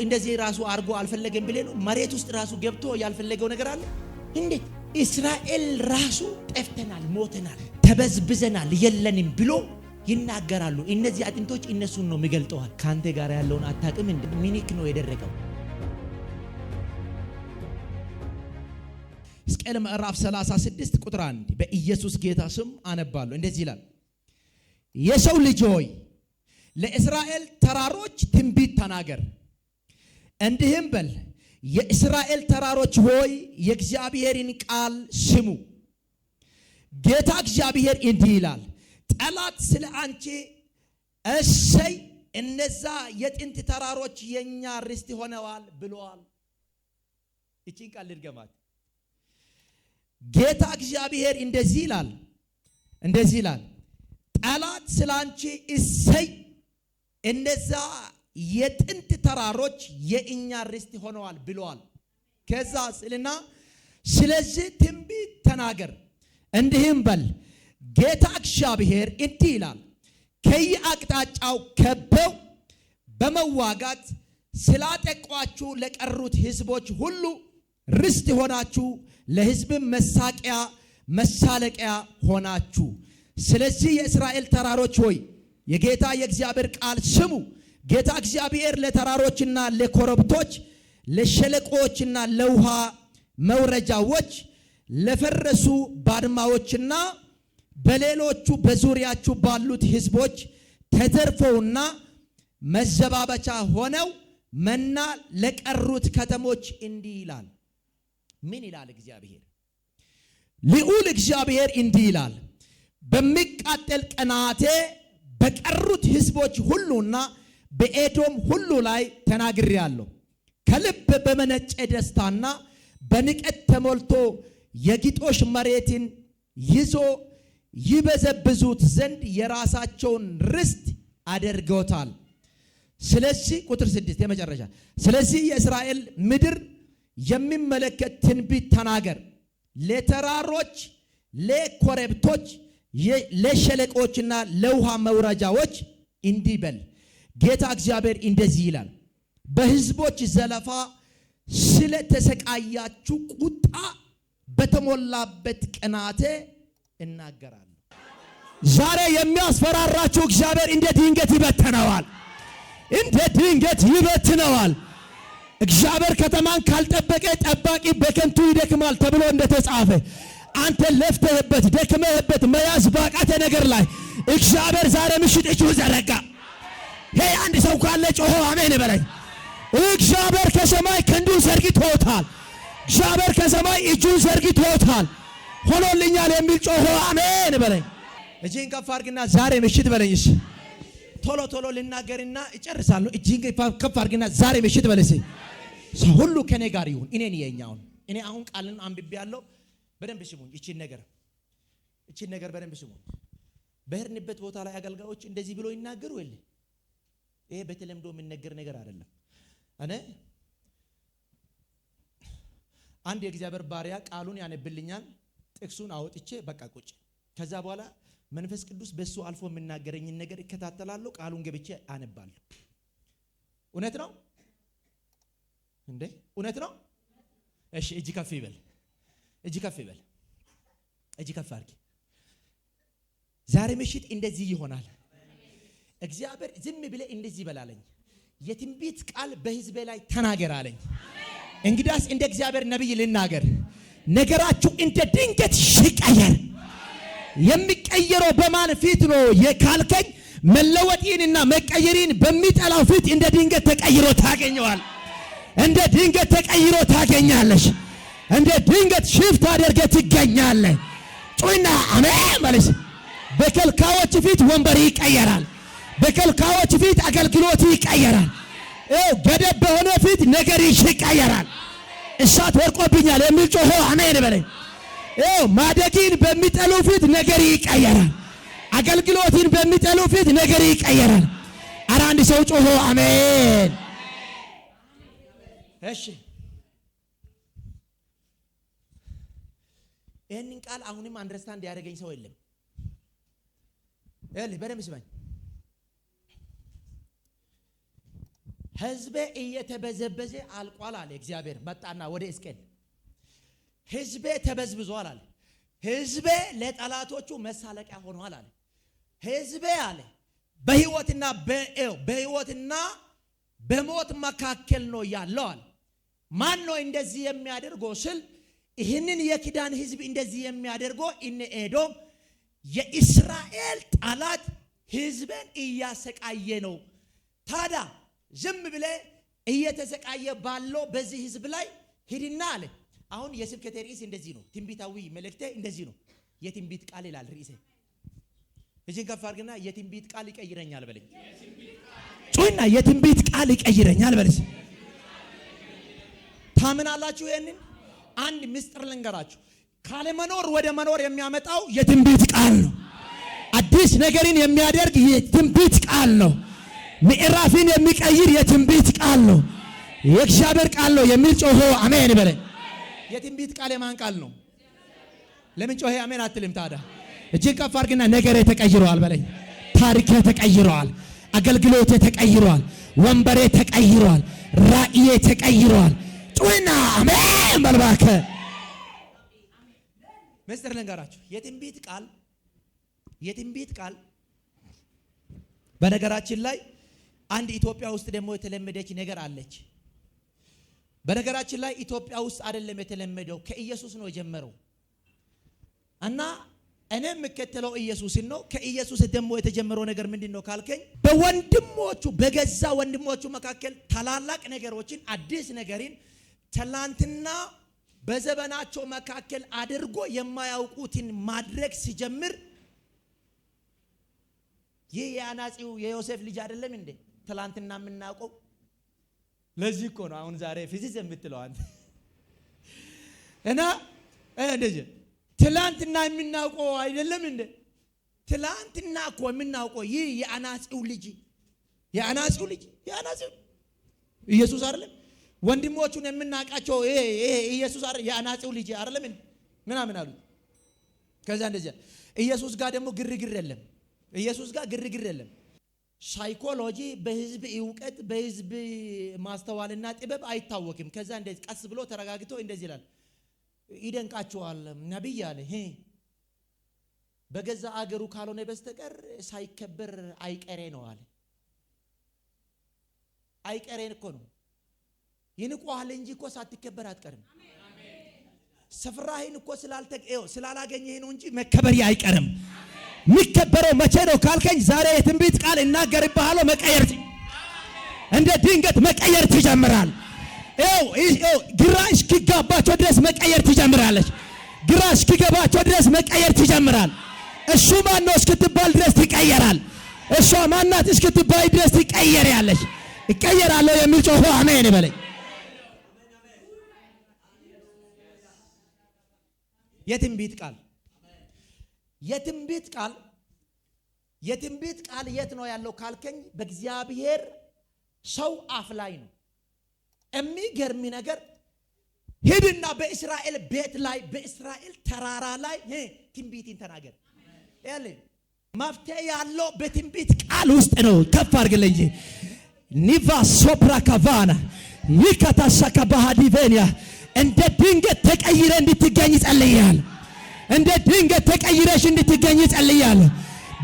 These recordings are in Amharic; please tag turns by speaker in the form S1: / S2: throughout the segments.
S1: እንደዚህ ራሱ አርጎ አልፈለገም ብለ ነው መሬት ውስጥ ራሱ ገብቶ ያልፈለገው ነገር አለ እንዴት እስራኤል ራሱ ጠፍተናል ሞተናል ተበዝብዘናል የለንም ብሎ ይናገራሉ እነዚህ አጥንቶች እነሱን ነው የሚገልጠዋል ካንተ ጋር ያለውን አታቅም እንደ ሚኒክ ነው የደረገው ሕዝቅኤል ምዕራፍ 36 ቁጥር 1 በኢየሱስ ጌታ ስም አነባለሁ እንደዚህ ይላል የሰው ልጅ ሆይ ለእስራኤል ተራሮች ትንቢት ተናገር እንዲህም በል የእስራኤል ተራሮች ሆይ የእግዚአብሔርን ቃል ስሙ ጌታ እግዚአብሔር እንዲህ ይላል ጠላት ስለ አንቺ እሰይ እነዛ የጥንት ተራሮች የኛ ርስት ሆነዋል ብለዋል እቺን ቃል ልድገማት ጌታ እግዚአብሔር እንደዚህ ይላል ጠላት ስለ አንቺ እሰይ እነዛ የጥንት ተራሮች የኛ ርስት ሆነዋል ብለዋል ከዛ ስልና ስለዚህ ትንቢት ተናገር እንዲህም በል ጌታ እግዚአብሔር እንዲህ ይላል ከየአቅጣጫው ከበው በመዋጋት ስላጠቋችሁ ለቀሩት ሕዝቦች ሁሉ ርስት ሆናችሁ ለሕዝብም መሳቂያ መሳለቂያ ሆናችሁ ስለዚህ የእስራኤል ተራሮች ሆይ የጌታ የእግዚአብሔር ቃል ስሙ ጌታ እግዚአብሔር ለተራሮችና ለኮረብቶች ለሸለቆችና ለውሃ መውረጃዎች ለፈረሱ ባድማዎችና በሌሎቹ በዙሪያችሁ ባሉት ሕዝቦች ተዘርፈውና መዘባበቻ ሆነው መና ለቀሩት ከተሞች እንዲህ ይላል ምን ይላል እግዚአብሔር ልዑል እግዚአብሔር እንዲህ ይላል በሚቃጠል ቀናቴ በቀሩት ሕዝቦች ሁሉና በኤዶም ሁሉ ላይ ተናግሬያለሁ ከልብ በመነጨ ደስታና በንቀት ተሞልቶ የግጦሽ መሬትን ይዞ ይበዘብዙት ዘንድ የራሳቸውን ርስት አድርገውታል ስለዚህ ቁጥር 6 የመጨረሻ ስለዚህ የእስራኤል ምድር የሚመለከት ትንቢት ተናገር ለተራሮች ለኮረብቶች ለሸለቆችና ለውሃ መውረጃዎች እንዲህ በል ጌታ እግዚአብሔር እንደዚህ ይላል በሕዝቦች ዘለፋ ስለተሰቃያችሁ ቁጣ በተሞላበት ቀናቴ እናገራለሁ ዛሬ የሚያስፈራራችሁ እግዚአብሔር እንደ ድንገት ይበትነዋል እግዚአብሔር ከተማን ካልጠበቀ ጠባቂ በከንቱ ይደክማል ተብሎ እንደተጻፈ አንተ ለፍተህበት ደክመህበት መያዝ ባቃተ ነገር ላይ እግዚአብሔር ዛሬ ምሽት እጁን ዘረጋ ሄይ አንድ ሰው ካለ ጮሆ አሜን በለኝ እግዚአብሔር ከሰማይ ክንዱን ዘርግቶታል እግዚአብሔር ከሰማይ እጁን ዘርግቶታል ሆኖልኛል የሚል ጮሆ አሜን በለኝ እጄን ከፍ አድርግና ዛሬ ምሽት በለኝ እሺ ቶሎ ልናገርና እጨርሳለሁ እጄን ከፍ አድርግና ዛሬ ምሽት በለኝ ሰው ሁሉ ከኔ ጋር ይሁን እኔ አሁን ቃልን አንብቤያለሁ በደንብ ስሙኝ እቺን ነገር በደንብ ስሙኝ በህርንበት ቦታ ላይ አገልጋዮች እንደዚህ ብሎ ይናገሩ የለ ይሄ በተለምዶ የሚነገር ነገር አይደለም እኔ አንድ የእግዚአብሔር ባሪያ ቃሉን ያነብልኛል ጥቅሱን አውጥቼ በቃ ቁጭ ከዛ በኋላ መንፈስ ቅዱስ በሱ አልፎ የሚናገረኝን ነገር እከታተላለሁ ቃሉን ገብቼ አነባለሁ እውነት ነው እንዴ እውነት ነው እሺ እጅ ከፍ ይበል እጅ ከፍ አድርጊ ዛሬ ምሽት እንደዚህ ይሆናል እግዚአብሔር ዝም ብለ እንደዚህ በላለኝ የትንቢት ቃል በሕዝቤ ላይ ተናገር አለኝ እንግዲያስ እንደ እግዚአብሔር ነብይ ልናገር ነገራችሁ እንደ ድንገት ይቀየር የሚቀየረው በማን ፊት ነው የካልከኝ መለወጥንና መቀየርን በሚጠላው ፊት እንደ ድንገት ተቀይሮ ታገኘዋል እንደ ድንገት ተቀይሮ ታገኛለሽ እንደ ድንገት ሽፍት አድርገህ ትገኛለህ ጩና አሜን ማለት በከልካዮች ፊት ወንበር ይቀየራል በከልካዮች ፊት አገልግሎት ይቀየራል ገደብ በሆነ ፊት ነገር ይቀየራል እሳት ወርቆብኛል የሚል ጮሆ አሜን በለኝ ማደግን በሚጠሉ ፊት ነገር ይቀየራል አገልግሎትን በሚጠሉ ፊት ነገር ይቀየራል ኧረ አንድ ሰው ጮሆ አሜን እሺ ይሄንን ቃል አሁንም አንደርስታንድ ያደረገኝ ሰው የለም በደንብ ስማኝ ሕዝቤ እየተበዘበዘ አልቋል አለ እግዚአብሔር። መጣና ወደ ሕዝቅኤል ሕዝቤ ተበዝብዟል አለ። ሕዝቤ ለጠላቶቹ መሳለቂያ ሆኗል አለ። ሕዝቤ አለ በሕይወትና በሞት መካከል ነው ያለው አለ። ማን ነው እንደዚህ የሚያደርገው ስል ይህንን የኪዳን ሕዝብ እንደዚህ የሚያደርገው እነ ኤዶም የእስራኤል ጠላት ሕዝብን እያሰቃየ ነው። ታዲያ ዝም ብለ እየተሰቃየ ባለው በዚህ ሕዝብ ላይ ሂድና አለ። አሁን የስብከቴ ርዕስ እንደዚህ ነው። ትንቢታዊ መልእክቴ እንደዚህ ነው። የትንቢት ቃል ይላል ርዕሴ። እጅን ከፍ አድርግና የትንቢት ቃል ይቀይረኛል በለኝ። ጩና የትንቢት ቃል ይቀይረኛል በለኝ። ታምናላችሁ? ይሄንን አንድ ምስጢር ልንገራችሁ። ካለ መኖር ወደ መኖር የሚያመጣው የትንቢት ቃል ነው። አዲስ ነገርን የሚያደርግ የትንቢት ቃል ነው። ምዕራፍን የሚቀይር የትንቢት ቃል ነው። የእግዚአብሔር ቃል ነው የሚል ጮሆ አሜን በለኝ። የትንቢት ቃል የማን ቃል ነው? ለምን ጮሄ አሜን አትልም ታዲያ? እጅግ ከፍ አድርግና ነገሬ ተቀይሯል በለኝ። ታሪኬ ተቀይሯል። አገልግሎቴ ተቀይሯል። ወንበሬ ተቀይሯል። ራእዬ ተቀይሯል። ጩና አሜን በልባከ ምስጢር ልንገራችሁ። የትንቢት ቃል በነገራችን ላይ አንድ ኢትዮጵያ ውስጥ ደግሞ የተለመደች ነገር አለች። በነገራችን ላይ ኢትዮጵያ ውስጥ አይደለም የተለመደው፣ ከኢየሱስ ነው የጀመረው እና እኔ የምከተለው ኢየሱስን ነው። ከኢየሱስ ደግሞ የተጀመረው ነገር ምንድነው ካልከኝ በገዛ ወንድሞቹ መካከል ታላላቅ ነገሮችን አዲስ ነገርን ትላንትና በዘመናቸው መካከል አድርጎ የማያውቁትን ማድረግ ሲጀምር ይህ የአናጺው የዮሴፍ ልጅ አይደለም እንዴ ትላንትና የምናውቀው? ለዚህ እኮ ነው አሁን ዛሬ ፊዚክስ የምትለው አንተ እና እንደዚህ ትላንትና የምናውቀው አይደለም እንዴ? ትላንትና እኮ የምናውቀው ይህ የአናጺው ልጅ ኢየሱስ አይደለም? ወንድሞቹን የምናውቃቸው ይሄ ኢየሱስ አይደል? የአናጺው ልጅ አይደለም እንዴ? ምናምን አሉ። ከዛ እንደዚህ ኢየሱስ ጋር ደግሞ ግርግር የለም። ኢየሱስ ጋር ግርግር የለም። ሳይኮሎጂ በህዝብ ዕውቀት በህዝብ ማስተዋልና ጥበብ አይታወቅም። ከዛ እንደዚህ ቀስ ብሎ ተረጋግቶ እንደዚህ ይላል። ይደንቃቸዋል። ነብይ አለ በገዛ አገሩ ካልሆነ በስተቀር ሳይከበር አይቀሬ ነው አለ። አይቀሬ እኮ ነው። ይንቋል እንጂ እኮ ሳትከበር አትቀርም። ስፍራህን እኮ ስላላገኘህ ነው እንጂ መከበር አይቀርም። የሚከበረው መቼ ነው ካልከኝ ዛሬ የትንቢት ቃል እናገርብሃለሁ። መቀየር እንደ ድንገት መቀየር ትጀምራል። ግራ እስኪገባቸው ድረስ መቀየር ትጀምራለች። ግራ እስኪገባቸው ድረስ መቀየር ትጀምራል። እሱ ማን ነው እስክትባል ድረስ ትቀየራል። እሷ ማናት እስክትባል ድረስ ትቀየራለች። እቀየራለሁ የሚል ጮሆ አሜን በለኝ። የትንቢት ቃል የት ነው ያለው ካልከኝ በእግዚአብሔር ሰው አፍ ላይ ነው። የሚገርም ነገር ሄድና በእስራኤል ቤት ላይ በእስራኤል ተራራ ላይ ትንቢትን ተናገር ያለ መፍትሄ ያለው በትንቢት ቃል ውስጥ ነው። ከፍ አድርግልኝ። ኒቫ ሶፕራ ካቫና ይካታሻካ ባህዲቬኒያ እንደ ድንገት ተቀይረ እንድትገኝ ጸልያል። እንደ ድንገት ተቀይረሽ እንድትገኝ ጸልያል።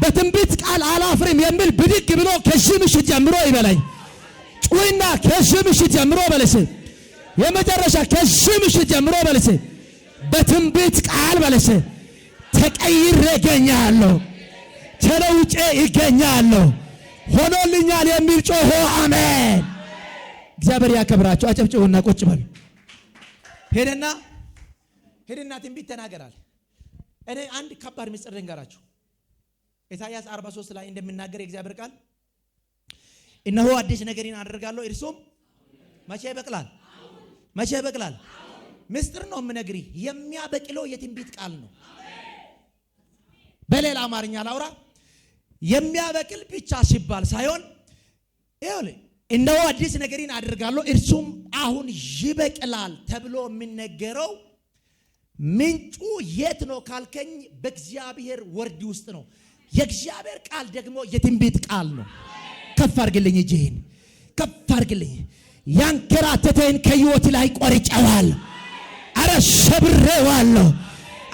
S1: በትንቢት ቃል አላፍርም የሚል ብድግ ብሎ ከዚህ ምሽት ጀምሮ ይበላኝ። ጩይና ከዚህ ምሽት ጀምሮ በለስ የመጨረሻ ከዚህ ምሽት ጀምሮ በለስ በትንቢት ቃል በለስ ተቀይሬ እገኛለሁ፣ ተለውጬ እገኛለሁ፣ ሆኖልኛል የሚል ጮሆ አሜን። እግዚአብሔር ያከብራችሁ። አጨብጭቡና ቁጭ በሉ። ሄደና ትንቢት ተናገራል። እኔ አንድ ከባድ ምስጢር ልንገራችሁ። ኢሳይያስ 43 ላይ እንደምናገር የእግዚአብሔር ቃል እነሆ አዲስ ነገርን አደርጋለሁ እርሱም መቼ ይበቅላል? ምስጢር ነው የምነግርህ። የሚያበቅለው የትንቢት ቃል ነው። በሌላ አማርኛ ላውራ። የሚያበቅል ብቻ ሲባል ሳይሆን እነሆ አዲስ ነገርን አደርጋለሁ እርሱም አሁን ይበቅላል ተብሎ የሚነገረው ምንጩ የት ነው ካልከኝ በእግዚአብሔር ወርድ ውስጥ ነው። የእግዚአብሔር ቃል ደግሞ የትንቢት ቃል ነው። ከፍ አድርግልኝ እጅህን። ከፍ አድርግልኝ። ያንከራተተን ከሕይወት ላይ ቆርጬዋል። አረ ሰብሬዋለሁ።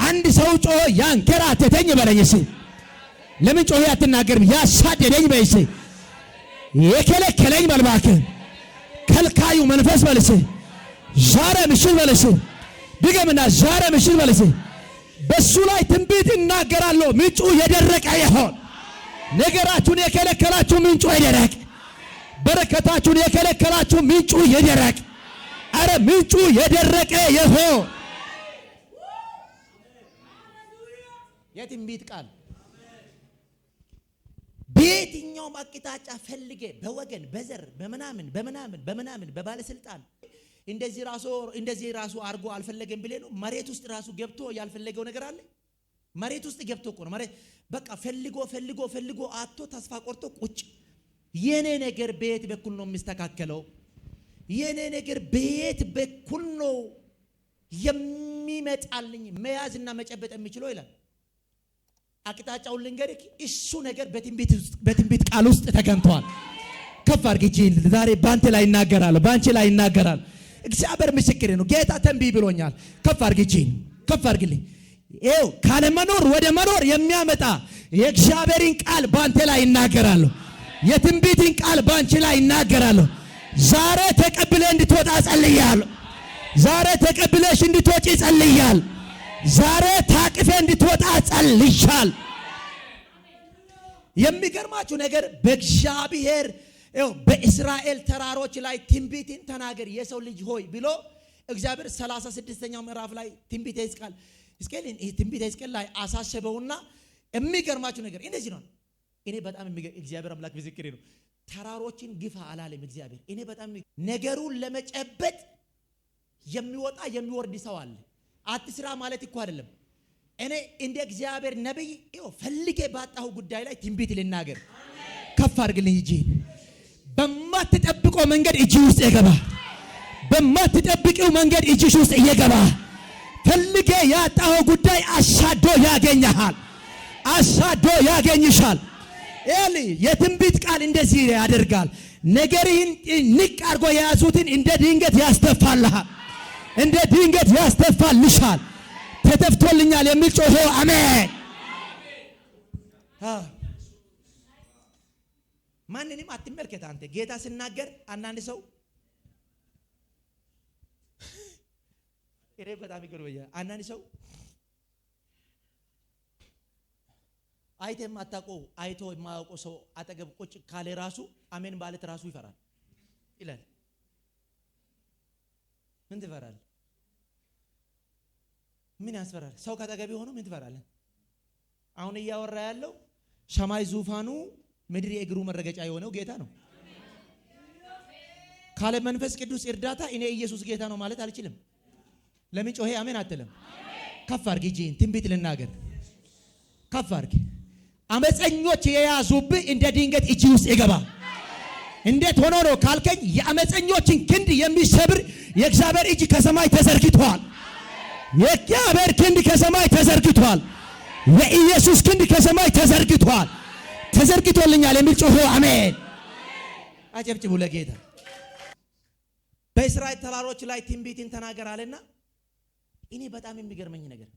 S1: አንድ ሰው ጮሆ ያንከራተተኝ በለኝ እስኪ። ለምን ጮሆ አትናገርም? ያሳደደኝ በይ እስኪ። የከለከለኝ በልባክ ከልካዩ መንፈስ በል እስኪ። ዛሬ ምሽት በል እስኪ። ድገምና ዛሬ ምሽት በል እስኪ። በሱ ላይ ትንቢት እናገራለሁ። ምንጩ የደረቀ ይሆን። ነገራችሁን የከለከላችሁ ምንጩ ይደረቅ። በረከታችሁን የከለከላችሁ ምንጩ ይደረቅ። አረ ምንጩ የደረቀ ይሆን። የትንቢት ቃል በየትኛውም አቅጣጫ ፈልጌ በወገን በዘር በምናምን በባለስልጣን እንደዚህ ራሱ አርጎ አልፈለገም ብለ ነው። መሬት ውስጥ ራሱ ገብቶ ያልፈለገው ነገር አለ። መሬት ውስጥ ገብቶ እኮ ነው። መሬት በቃ ፈልጎ አጥቶ ተስፋ ቆርጦ ቁጭ። የኔ ነገር በየት በኩል ነው የሚስተካከለው? የኔ ነገር በየት በኩል ነው የሚመጣልኝ መያዝና መጨበጥ የሚችለው ይላል። አቅጣጫውን ልንገርህ። እሱ ነገር በትንቢት ቃል ውስጥ ተገንቷል። ከፍ አድርጊ። ዛሬ ባንተ ላይ ይናገራል፣ ባንቺ ላይ ይናገራል። እግዚአብሔር ምስክሬ ነው። ጌታ ተንቢ ብሎኛል። ከፍ አድርጊ፣ ከፍ አድርግልኝ። ይኸው ካለ መኖር ወደ መኖር የሚያመጣ የእግዚአብሔርን ቃል ባንተ ላይ ይናገራል። የትንቢትን ቃል ባንቺ ላይ ይናገራል። ዛሬ ተቀብለ እንድትወጣ ጸልያለሁ። ዛሬ ተቀብለሽ እንድትወጪ ጸልያለሁ። ዛሬ ታቅፈ እንድትወጣ ጸልይሻል። የሚገርማችሁ ነገር በእግዚአብሔር በእስራኤል ተራሮች ላይ ትንቢትን ተናገር የሰው ልጅ ሆይ ብሎ እግዚአብሔር 36ኛው ምዕራፍ ላይ ትንቢተ ሕዝቅኤል ላይ አሳሰበውና የሚገርማችሁ ነገር እንደዚህ ነው። እኔ በጣም እግዚአብሔር አምላክ ምስክሬ ነው። ተራሮችን ግፋ አላለም እግዚአብሔር። እኔ በጣም ነገሩን ለመጨበጥ የሚወጣ የሚወርድ ሰው አለ። አትስራ ማለት እኮ አይደለም። እኔ እንደ እግዚአብሔር ነብይ ፈልጌ ባጣሁ ጉዳይ ላይ ትንቢት ልናገር። ከፍ አድርግልኝ። እጂ በማትጠብቀው መንገድ እጂ ውስጥ ይገባ። በማትጠብቀው መንገድ እጂሽ ውስጥ ይገባ። ፈልጌ ያጣሁ ጉዳይ አሳዶ ያገኛል። አሳዶ ያገኝሻል። ኤሊ የትንቢት ቃል እንደዚህ ያደርጋል። ነገርህን ንቅ አድርጎ የያዙትን እንደ ድንገት ያስተፋልሃል። እንደ ድንገት ያስተፋልሻል። ተተፍቶልኛል የሚል ጮሆ አሜን። ማንንም አትመልከት። አንተ ጌታ ሲናገር አንዳንድ ሰው እኔ በጣም ይገርመኛል። አንዳንድ ሰው አይቶ የማያውቀው ሰው አጠገብ ቁጭ ካለ ራሱ አሜን ማለት ራሱ ይፈራል ይላል። ምን ትፈራለህ? ምን ያስፈራል? ሰው ካጠገብ ሆኖ ምን ትፈራለህ? አሁን እያወራ ያለው ሰማይ ዙፋኑ ምድር የእግሩ መረገጫ የሆነው ጌታ ነው። ካለ መንፈስ ቅዱስ እርዳታ እኔ ኢየሱስ ጌታ ነው ማለት አልችልም። ለምን ጮሄ አሜን አትልም? ከፍ አድርጊ እጅህን ትንቢት ልናገር። ከፍ አድርጊ። አመፀኞች የያዙብህ እንደ ድንገት እጅ ውስጥ ይገባ። እንዴት ሆኖ ነው ካልከኝ የአመፀኞችን ክንድ የሚሰብር የእግዚአብሔር እጅ ከሰማይ ተዘርግቷል። የእግዚአብሔር ክንድ ከሰማይ ተዘርግቷል። የኢየሱስ ክንድ ከሰማይ ተዘርግቷል። ተዘርግቶልኛል የሚል ጮሆ አሜን። አጨብጭቡ ለጌታ። በእስራኤል ተራሮች ላይ ትንቢትን ተናገር አለና እኔ በጣም የሚገርመኝ ነገር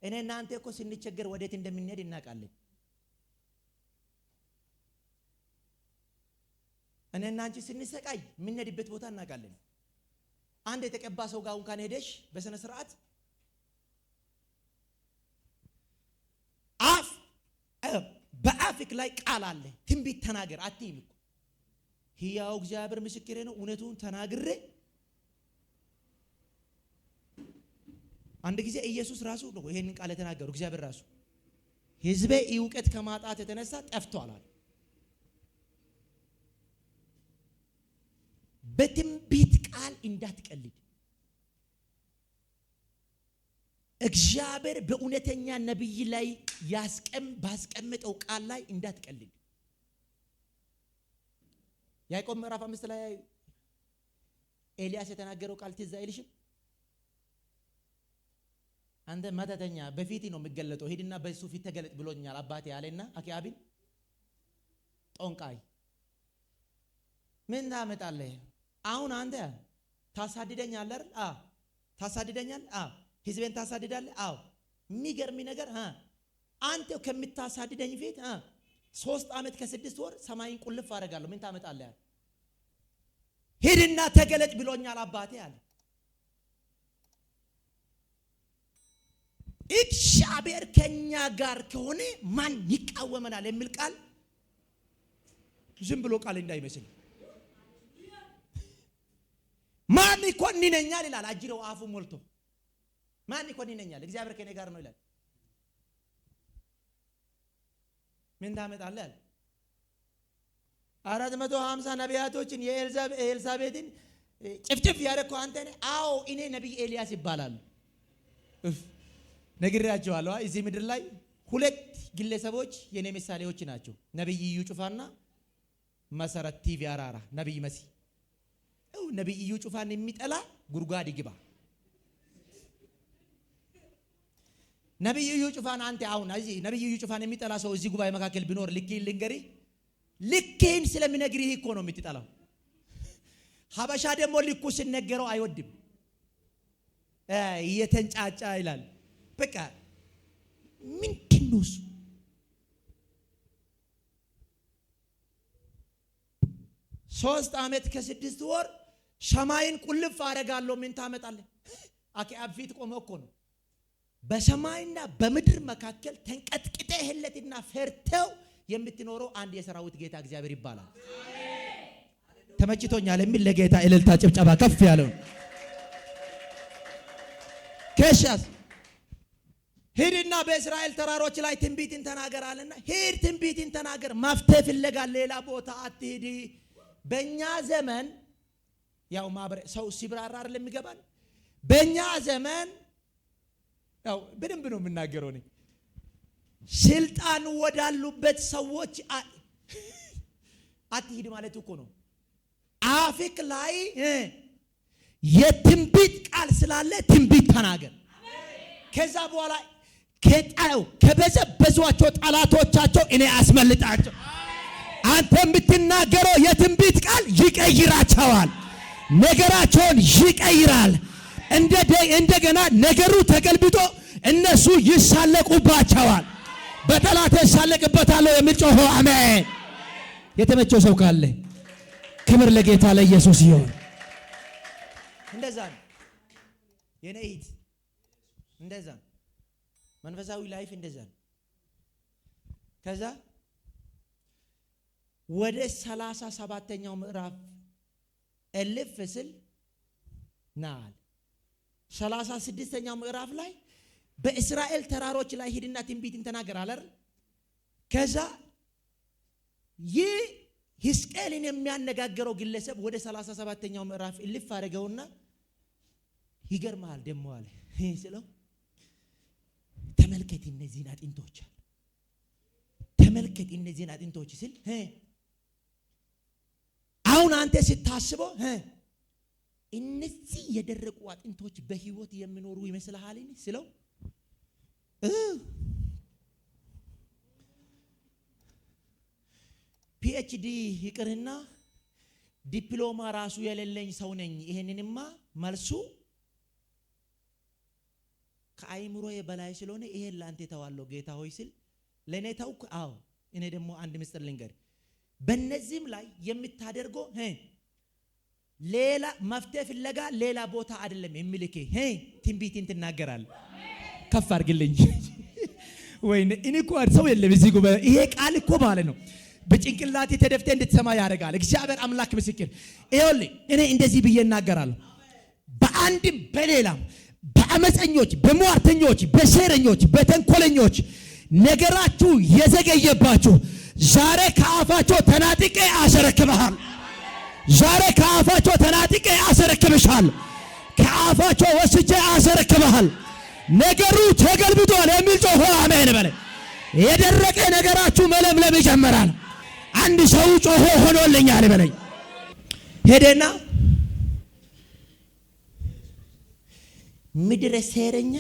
S1: እኔ እናንተ እኮ ስንቸገር ወዴት እንደምንሄድ እናውቃለን። እኔ እናንቺ ስንሰቃይ የምንሄድበት ቦታ እናውቃለን። አንድ የተቀባ ሰው ጋር እንኳን ሄደሽ በስነ ስርዓት በአፍክ ላይ ቃል አለ። ትንቢት ተናገር አትይም እኮ ሕያው እግዚአብሔር ምስክሬ ነው። እውነቱን ተናግሬ አንድ ጊዜ ኢየሱስ ራሱ ነው ይሄንን ቃል የተናገረው። እግዚአብሔር ራሱ ሕዝቤ ዕውቀት ከማጣት የተነሳ ጠፍቷል አለ። በትንቢት ቃል እንዳትቀልድ። እግዚአብሔር በእውነተኛ ነብይ ላይ ባስቀመጠው ቃል ላይ እንዳትቀልድ። ያዕቆብ ምዕራፍ 5 ላይ ኤልያስ የተናገረው ቃል ትዝ አይልሽም? አንተ መተተኛ በፊት ነው የሚገለጠው፣ ሄድና በሱ ፊት ተገለጥ ብሎኛል አባቴ አለና አክዓብን ጦንቃይ ምን ታመጣለህ? አሁን አንተ ታሳድደኛለህ አይደል? ታሳድደኛለህ? ህዝቤን ታሳድዳለህ? የሚገርም ነገር አንተ ከምታሳድደኝ ፊት 3 ዓመት ከ6 ወር ሰማይን ቁልፍ አደርጋለሁ። ምን ታመጣለህ? ሂድና ተገለጥ ብሎኛል አባቴ አለ። እግዚአብሔር ከኛ ጋር ከሆነ ማን ይቃወመናል የሚል ቃል ዝም ብሎ ቃል እንዳይመስል። ማን ይኮንነኛል ይላል አጅሬው አፉ ሞልቶ። ማን ይኮንነኛል? እግዚአብሔር ከኔ ጋር ነው ይላል። ምን ታመጣለህ? 450 ነቢያቶችን የኤልሳቤጥን ጭፍጭፍ ያደረከው አንተ ነህ። አዎ እኔ ነቢይ ኤልያስ ይባላል። ነግሬያቸዋለሁ። እዚህ ምድር ላይ 2 ግለሰቦች የኔ ምሳሌዎች ናቸው። ነቢይ እዩ ጩፋና መሰረት ቲቪ አራራ ነቢይ መሲ። ነቢይ እዩ ጩፋን የሚጠላ ጉርጓድ ይግባ። ነቢይ እዩ ጩፋን አንተ አሁን እዚህ ነቢይ እዩ ጩፋን የሚጠላ ሰው እዚህ ጉባኤ መካከል ቢኖር ልክህን ስለሚነግርህ እኮ ነው የምትጠላው። ሀበሻ ደግሞ ልኩ ሲነገረው አይወድም። እየተንጫጫ ይላል። በቃ ምንድነው እሱ? ሶስት ዓመት ከ6 ወር ሰማይን ቁልፍ አደርጋለሁ። ምን ታመጣለህ? አክዓብ ፊት ቆመ እኮ ነው። በሰማይና በምድር መካከል ተንቀጥቅጠህለትና ፈርተው የምትኖረው አንድ የሰራዊት ጌታ እግዚአብሔር ይባላል። ተመችቶኛል የሚል ለጌታ እልልታ ጭብጨባ ከፍ ያለው ከሻስ ሂድና በእስራኤል ተራሮች ላይ ትንቢትን ተናገር አለና፣ ሂድ ትንቢትን ተናገር። መፍትሄ ፍለጋ ሌላ ቦታ አትሂድ። በእኛ ዘመን ያው ሰው ሲብራራ አይደለም የሚገባን። በእኛ ዘመን ያው በደንብ ነው የምናገረው ነኝ። ስልጣን ወዳሉበት ሰዎች አትሂድ ማለት እኮ ነው። አፍክ ላይ የትንቢት ቃል ስላለ ትንቢት ተናገር። ከዛ በኋላ ከበዘበዟቸው ጠላቶቻቸው እኔ አስመልጣቸው። አንተ የምትናገረው የትንቢት ቃል ይቀይራቸዋል። ነገራቸውን ይቀይራል። እንደገና ነገሩ ተገልብጦ እነሱ ይሳለቁባቸዋል። በጠላት ይሳለቅበታለሁ የሚል ጮሆ አሜን። የተመቸው ሰው ካለ ክብር ለጌታ ለኢየሱስ ይሁን። እንደዛ ነው የኔ እህት፣ እንደዛ ነው መንፈሳዊ ላይፍ፣ እንደዛ ነው። ከዛ ወደ 37ኛው ምዕራፍ እልፍ ስል ናል 36ኛው ምዕራፍ ላይ በእስራኤል ተራሮች ላይ ሂድና ትንቢትን ተናገር አለ። ከዛ ይህ ሕዝቅኤልን የሚያነጋገረው ግለሰብ ወደ 37ኛው ምዕራፍ እልፍ አደረገውና ይገርማል ደሞ አለ ስለው ተመልከት እነዚህን አጥንቶች፣ ተመልከት እነዚህን አጥንቶች ስል አሁን አንተ ስታስበው እነዚህ የደረቁ አጥንቶች በህይወት የሚኖሩ ይመስልሃል ስለው ፒኤችዲ ይቅርና ዲፕሎማ ራሱ የሌለኝ ሰው ነኝ። ይሄንንማ መልሱ ከአይምሮዬ በላይ ስለሆነ ይሄን ላንተ ተዋለው ጌታ ሆይ ስል ለኔ ተውኩ። አዎ እኔ ደግሞ አንድ ምስጢር ልንገር። በእነዚህም ላይ የምታደርገው ሌላ መፍትሄ ፍለጋ ሌላ ቦታ አይደለም የሚልክ ትንቢትን ትናገራለህ። ከፍ አድርግልኝ ወይ እኔ እኮ ሰው የለም እዚህ ጉባኤ ይሄ ቃል እኮ ማለት ነው በጭንቅላቴ ተደፍተ እንድትሰማ ያደርጋል። እግዚአብሔር አምላክ ምስክር። ይኸውልህ እኔ እንደዚህ ብዬ እናገራለሁ። በአንድም በሌላም በአመፀኞች፣ በሟርተኞች፣ በሴረኞች፣ በተንኮለኞች ነገራችሁ የዘገየባችሁ ዛሬ ከአፋቸው ተናጥቄ አሰረክብሃል። ዛሬ ከአፋቸው ተናጥቄ አሰረክብሻል። ከአፋቸው ወስጄ አሰረክብሃል። ነገሩ ተገልብጧል የሚል ጮሆ አሜን በለ። የደረቀ ነገራችሁ መለምለም ይጀምራል። አንድ ሰው ጮሆ ሆኖልኛል በለኝ። ሄደና ምድረ ሴረኛ፣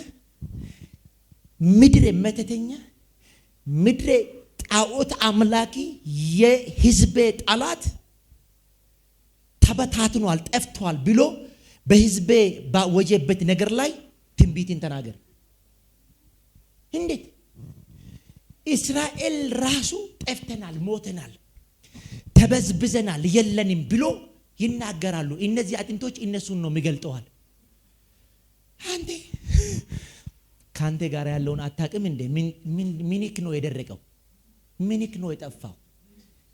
S1: ምድረ መተተኛ፣ ምድረ ጣዖት አምላኪ የሕዝቤ ጠላት ተበታትኗል ጠፍቷል ብሎ በህዝቤ ባወጀበት ነገር ላይ ትንቢትን ተናገር። እንዴት እስራኤል ራሱ ጠፍተናል ሞተናል ተበዝብዘናል የለንም ብሎ ይናገራሉ። እነዚህ አጥንቶች እነሱን ነው የሚገልጠዋል። አንተ ካንተ ጋር ያለውን አታቅም እንዴ? ሚኒክ ነው የደረቀው? ሚኒክ ነው የጠፋው?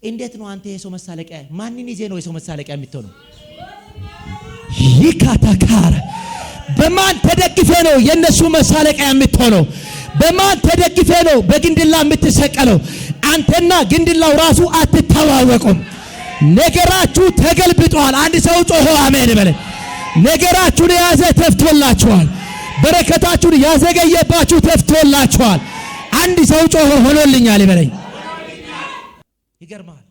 S1: እንዴት ነው አንተ የሰው መሳለቂያ? ማንን ይዘህ ነው የሰው መሳለቂያ የምትሆነው? ይካታካር በማን ተደግፈ ነው የነሱ መሳለቂያ የምትሆነው? በማን ተደግፈ ነው በግንድላ የምትሰቀለው? አንተና ግንድላው ራሱ አትተዋወቁም። ነገራችሁ ተገልብጧል። አንድ ሰው ጮሆ አሜን በለ። ነገራችሁን የያዘ ተፍቶላችኋል። በረከታችሁን ያዘገየባችሁ ተፍቶላችኋል። አንድ ሰው ጮሆ ሆኖልኛል ይበለኝ። ይገርማል።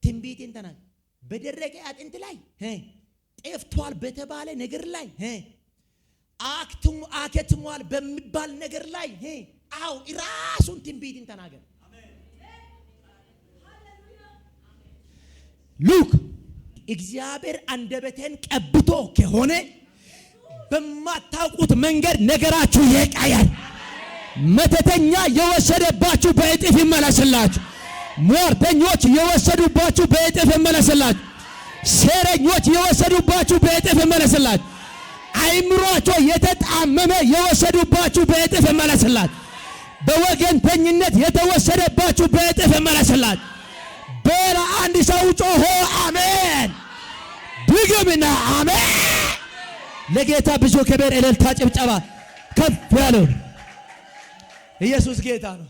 S1: ትንቢትን ተናገር። በደረቀ አጥንት ላይ ጠፍቷል በተባለ ነገር ላይ አከትሟል በሚባል ነገር ላይ አው ራሱን ትንቢትን ተናገር። ሉክ እግዚአብሔር አንደበቴን ቀብቶ ከሆነ በማታውቁት መንገድ ነገራችሁ ይቀየር። መተተኛ የወሰደባችሁ በእጥፍ ይመለስላችሁ። ሟርተኞች የወሰዱባችሁ በእጥፍ ይመለስላችሁ። ሴረኞች የወሰዱባችሁ በእጥፍ ይመለስላችሁ። አይምሮአቸው የተጣመመ የወሰዱባችሁ በእጥፍ ይመለስላችሁ። በወገንተኝነት የተወሰደባችሁ በእጥፍ ይመለስላችሁ። በላ አንድ ሰው ጮሆ አሜን ድግምና አሜን። ለጌታ ብዙ ክብር፣ እልልታ፣ ጭብጨባ ከፍ ያለው ኢየሱስ ጌታ ነው።